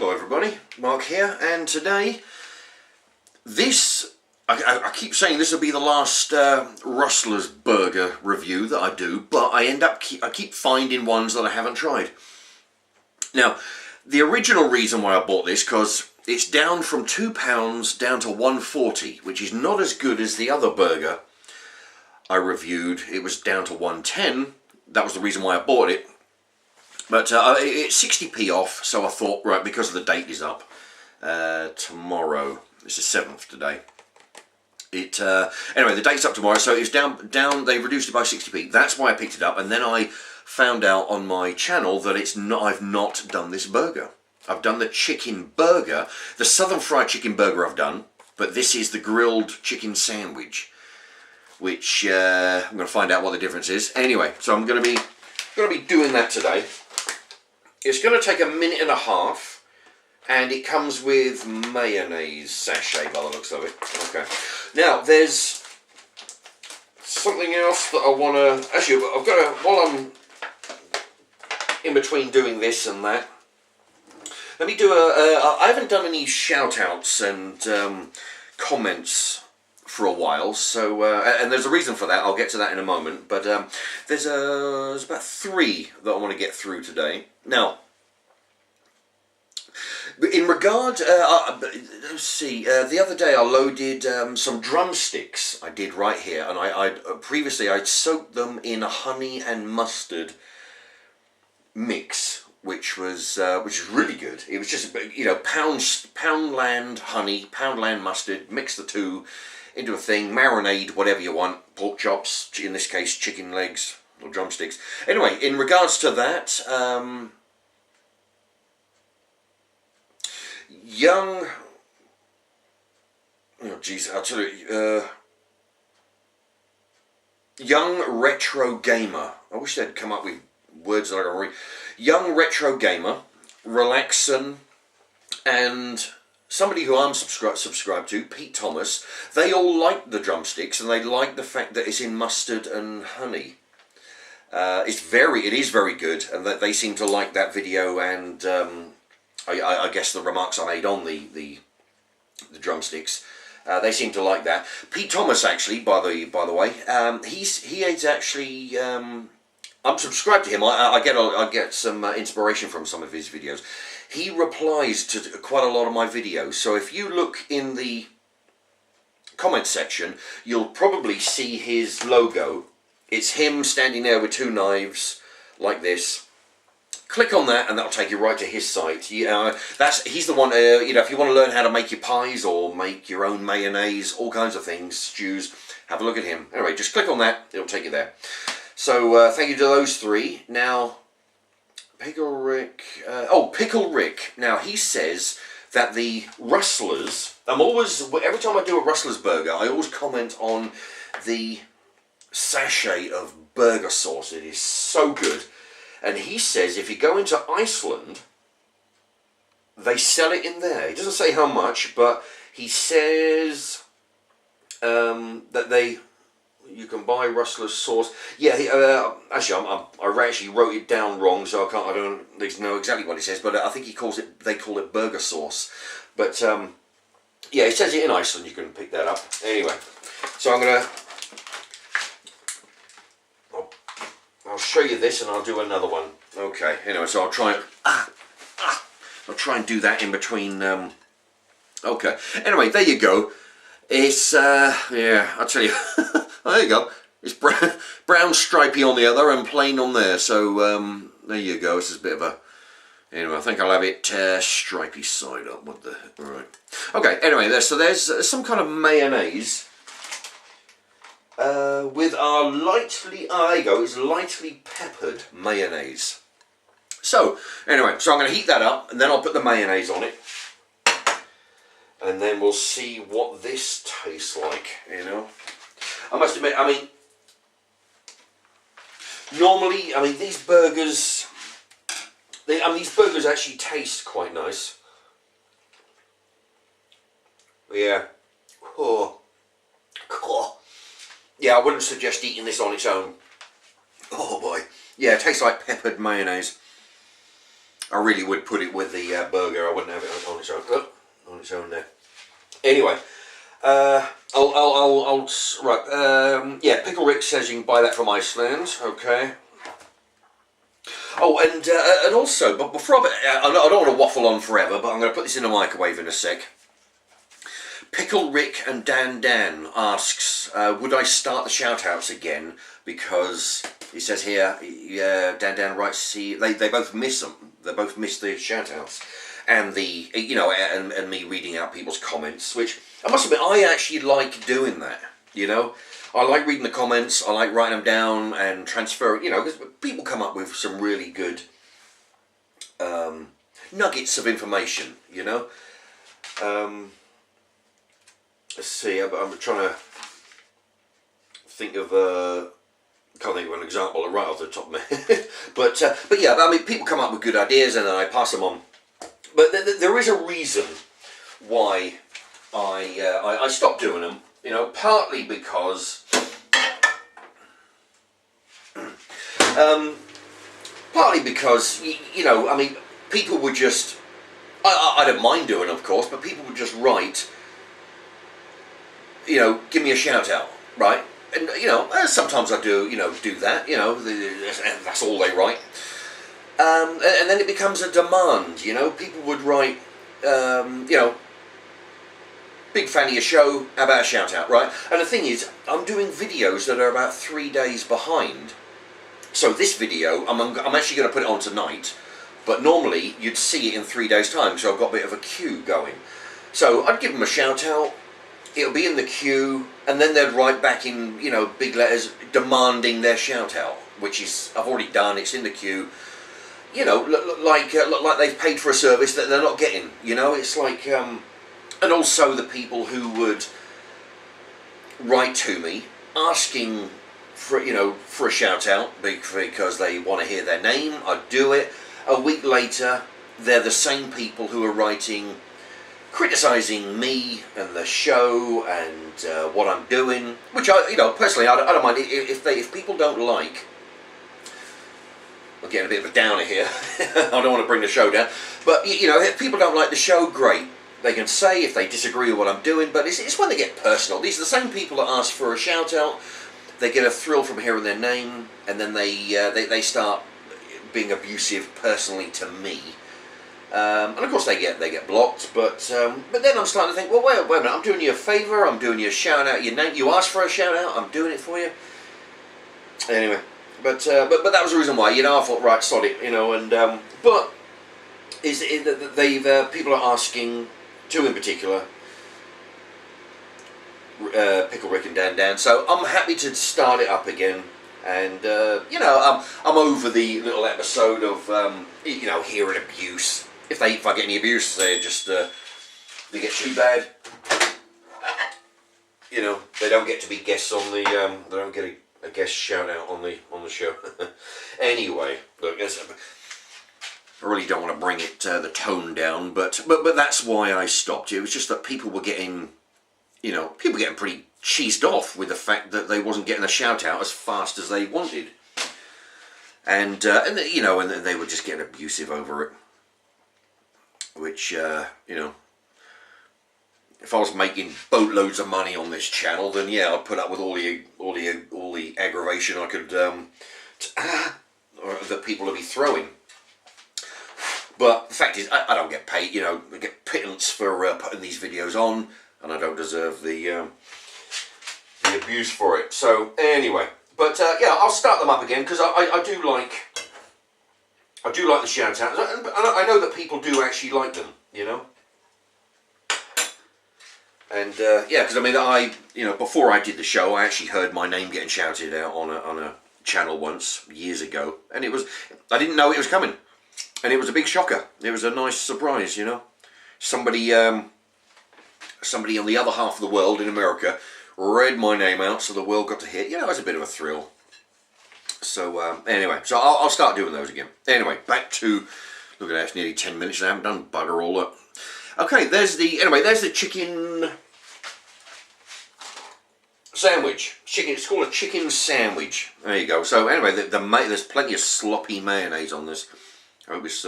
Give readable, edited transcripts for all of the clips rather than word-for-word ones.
Hello everybody, Mark here, and today, I keep saying this will be the last Rustlers burger review that I do, but I keep finding ones that I haven't tried. Now, the original reason why I bought this, because it's down from £2 down to $1.40, which is not as good as the other burger I reviewed. It was down to $1.10, that was the reason why I bought it. But it's 60p off, so I thought, right, because the date is up tomorrow. It's the 7th today. Anyway, the date's up tomorrow, so it's down. They reduced it by 60p. That's why I picked it up, and then I found out on my channel that I've not done this burger. I've done the chicken burger, the southern fried chicken burger I've done, but this is the grilled chicken sandwich, which I'm going to find out what the difference is. Anyway, so I'm going to be doing that today. It's going to take a minute and a half, and it comes with mayonnaise sachet by the looks of it. Okay. Now, there's something else that I want to... Actually, I've got to... While I'm in between doing this and that, let me do I haven't done any shout-outs and comments for a while, so and there's a reason for that. I'll get to that in a moment, but there's about 3 that I want to get through today. Now, in regard, let's see, the other day I loaded some drumsticks I did right here, and previously I'd soaked them in a honey and mustard mix, which was really good. It was just, you know, Poundland honey, Poundland mustard, mix the two into a thing, marinade whatever you want, pork chops, in this case chicken legs or drumsticks. Anyway, in regards to that, young, oh geez, I'll tell you, young retro gamer, I wish they'd come up with words that I can read. Young retro gamer, relaxin', and somebody who I'm subscribed to, Pete Thomas, they all like the drumsticks, and they like the fact that it's in mustard and honey. It is very good, and that they seem to like that video, and I guess the remarks I made on the drumsticks, they seem to like that. Pete Thomas, actually, by the way, he is actually I'm subscribed to him. I get some inspiration from some of his videos. He replies to quite a lot of my videos, so if you look in the comment section, you'll probably see his logo. It's him standing there with 2 knives like this. Click on that, and that'll take you right to his site. He's the one. You know, if you want to learn how to make your pies or make your own mayonnaise, all kinds of things, stews, have a look at him. Anyway, just click on that; it'll take you there. So thank you to those 3. Now, Pickle Rick. Pickle Rick. Now he says that the Rustlers. Every time I do a Rustlers burger, I always comment on the sachet of burger sauce. It is so good. And he says if you go into Iceland, they sell it in there. He doesn't say how much, but he says that you can buy Rustlers sauce. Yeah, actually, I actually wrote it down wrong, so I don't know exactly what he says, but I think they call it burger sauce. But yeah, it says it in Iceland. You can pick that up. Anyway, so I'll show you this, and I'll do another one. Okay. Anyway, so I'll try and do that in between. Okay. Anyway, there you go. It's yeah, I'll tell you. There you go. It's brown stripy on the other and plain on there. So there you go. This is a bit of a. Anyway, I think I'll have it stripy side up with the. All right. Okay. Anyway, there's some kind of mayonnaise. With our it's lightly peppered mayonnaise. So, anyway, I'm going to heat that up, and then I'll put the mayonnaise on it. And then we'll see what this tastes like, you know. I must admit, normally, these burgers, these burgers actually taste quite nice. Yeah. Oh. Yeah, I wouldn't suggest eating this on its own. Oh boy. Yeah, it tastes like peppered mayonnaise. I really would put it with the burger. I wouldn't have it on its own. On its own there. Anyway, right. Yeah, Pickle Rick says you can buy that from Iceland. Okay. Oh, and also, but before I don't want to waffle on forever, but I'm going to put this in the microwave in a sec. Pickle Rick and Dan asks, would I start the shout-outs again? Because he says here, Dan writes, they both miss them. They both miss the shout-outs. And and me reading out people's comments, which I must admit, I actually like doing that, I like reading the comments, I like writing them down and transferring, because people come up with some really good nuggets of information, Let's see, I'm trying to think of, can't think of an example right off the top of my head, but yeah, I mean, people come up with good ideas and then I pass them on. But there is a reason why I stopped doing them, partly because, I mean, people would just, I don't mind doing it, of course, but people would just write, give me a shout out, right? And, sometimes I do that, that's all they write. And then it becomes a demand, people would write, big fan of your show, how about a shout out, right? And the thing is, I'm doing videos that are about 3 days behind. So this video, I'm actually going to put it on tonight, but normally you'd see it in 3 days time, so I've got a bit of a queue going. So I'd give them a shout out, it'll be in the queue, and then they'd write back in, big letters demanding their shout out, which is, I've already done, it's in the queue. Like they've paid for a service that they're not getting, it's like, and also the people who would write to me asking for, for a shout out because they want to hear their name, I'd do it. A week later, they're the same people who are writing, criticising me and the show and what I'm doing, which personally, I don't mind if people don't like. I'm getting a bit of a downer here. I don't want to bring the show down. But, if people don't like the show, great. They can say if they disagree with what I'm doing, but it's when they get personal. These are the same people that ask for a shout-out. They get a thrill from hearing their name, and then they start being abusive personally to me. And of course they get blocked, but then I'm starting to think, well, wait a minute, I'm doing you a favour, I'm doing you a shout-out, your name, you asked for a shout-out, I'm doing it for you. Anyway. But that was the reason why, I thought, right, sod it, and but people are asking, two in particular, Pickle Rick and Dan, so I'm happy to start it up again, and I'm over the little episode of hearing abuse. If I get any abuse, they get too bad. They don't get to be guests on the they don't get a guest shout out on the show. Anyway, look, I really don't want to bring it the tone down, but that's why I stopped. It was just that people were getting, pretty cheesed off with the fact that they wasn't getting a shout out as fast as they wanted, and then they were just getting abusive over it, which if I was making boatloads of money on this channel, then yeah, I'd put up with all the aggravation I could that people would be throwing. But the fact is, I don't get paid. I get pittance for putting these videos on, and I don't deserve the abuse for it. So anyway, but yeah, I'll start them up again because I do like the shout outs, and I know that people do actually like them. And yeah, because I mean, before I did the show, I actually heard my name getting shouted out on a channel once years ago, and I didn't know it was coming, and it was a big shocker. It was a nice surprise, Somebody on the other half of the world in America read my name out, so the world got to hear. It was a bit of a thrill. So anyway, so I'll start doing those again. Anyway, back to look at that. It's nearly 10 minutes, and I haven't done bugger all that. Okay, there's the chicken sandwich. It's called a chicken sandwich. There you go. So anyway, there's plenty of sloppy mayonnaise on this. I hope it's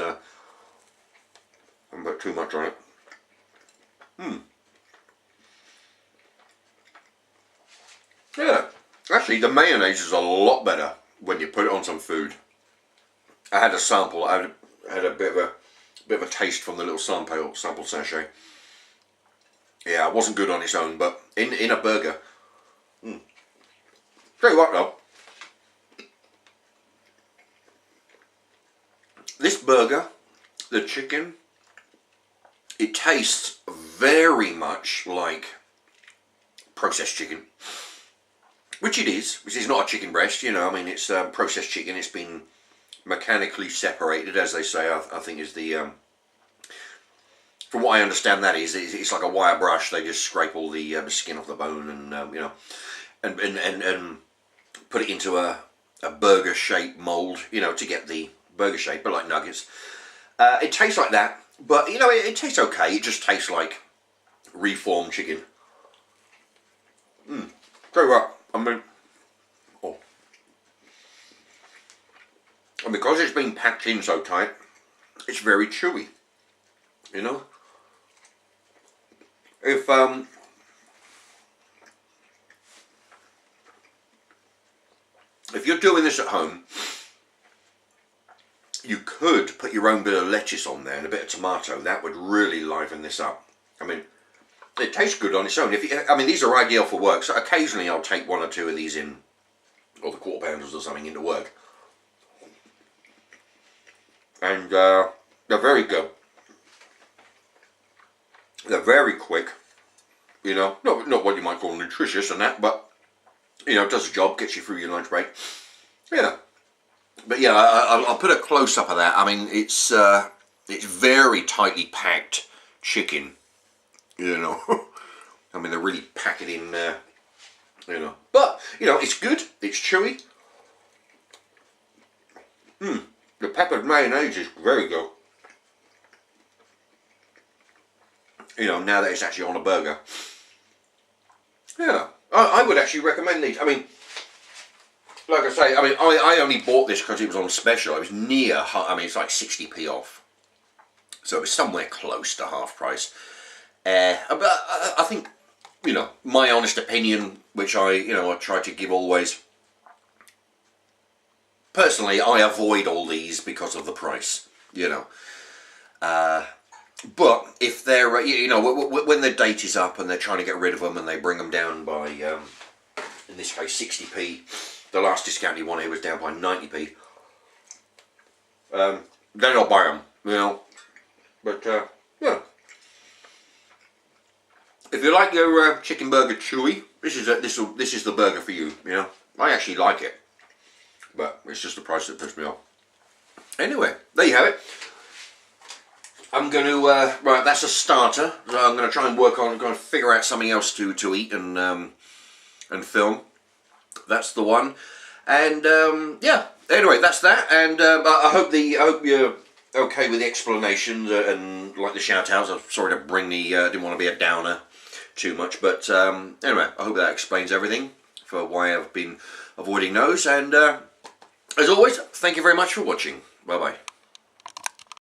haven't put too much on it. Yeah, actually the mayonnaise is a lot better when you put it on some food. I had a sample. I had a bit of a taste from the little sample sachet. Yeah, it wasn't good on its own, but in a burger. Tell you what though, this burger, the chicken, it tastes very much like processed chicken. Which it is, which is not a chicken breast, you know, I mean, it's processed chicken. It's been mechanically separated, as they say, I think is the, from what I understand that is, it's like a wire brush. They just scrape all the skin off the bone and, you know, and put it into a burger shape mold, you know, to get the burger shape, but like nuggets. It tastes like that, but, you know, it tastes okay. It just tastes like reformed chicken. Tell you what, I mean, and because it's been packed in so tight, it's very chewy, you know. If you're doing this at home, you could put your own bit of lettuce on there and a bit of tomato. That would really liven this up. I mean, it tastes good on its own. I mean, these are ideal for work, so occasionally I'll take one or two of these in, or the quarter pounders or something, into work. And they're very good. They're very quick, you know, not what you might call nutritious and that, but, you know, it does the job, gets you through your lunch break. Yeah. But yeah, I'll put a close-up of that. I mean, it's very tightly packed chicken, you know. I mean, they really pack it in there, you know. But, you know, it's good, it's chewy. The peppered mayonnaise is very good. You know, now that it's actually on a burger. Yeah, I would actually recommend these. I mean, like I say, I mean, I only bought this because it was on special. It was near, I mean, it's like 60p off. So it was somewhere close to half price. But I think, you know, my honest opinion, which I try to give always. Personally, I avoid all these because of the price, you know. But if they're, you know, when their date is up and they're trying to get rid of them and they bring them down by, in this case, 60p. The last discounted one here was down by 90p. Then I'll buy them, you know. But, yeah. If you like your chicken burger chewy, this is the burger for you, you know. I actually like it. But it's just the price that pissed me off. Anyway, there you have it. I'm going to, right, that's a starter. So I'm going to try and work on, going to figure out something else to eat and film. That's the one. And, yeah, anyway, that's that. And I hope you're okay with the explanations and like the shout outs. I'm sorry to bring the, didn't want to be a downer too much. But anyway, I hope that explains everything for why I've been avoiding those. And as always, thank you very much for watching. Bye-bye.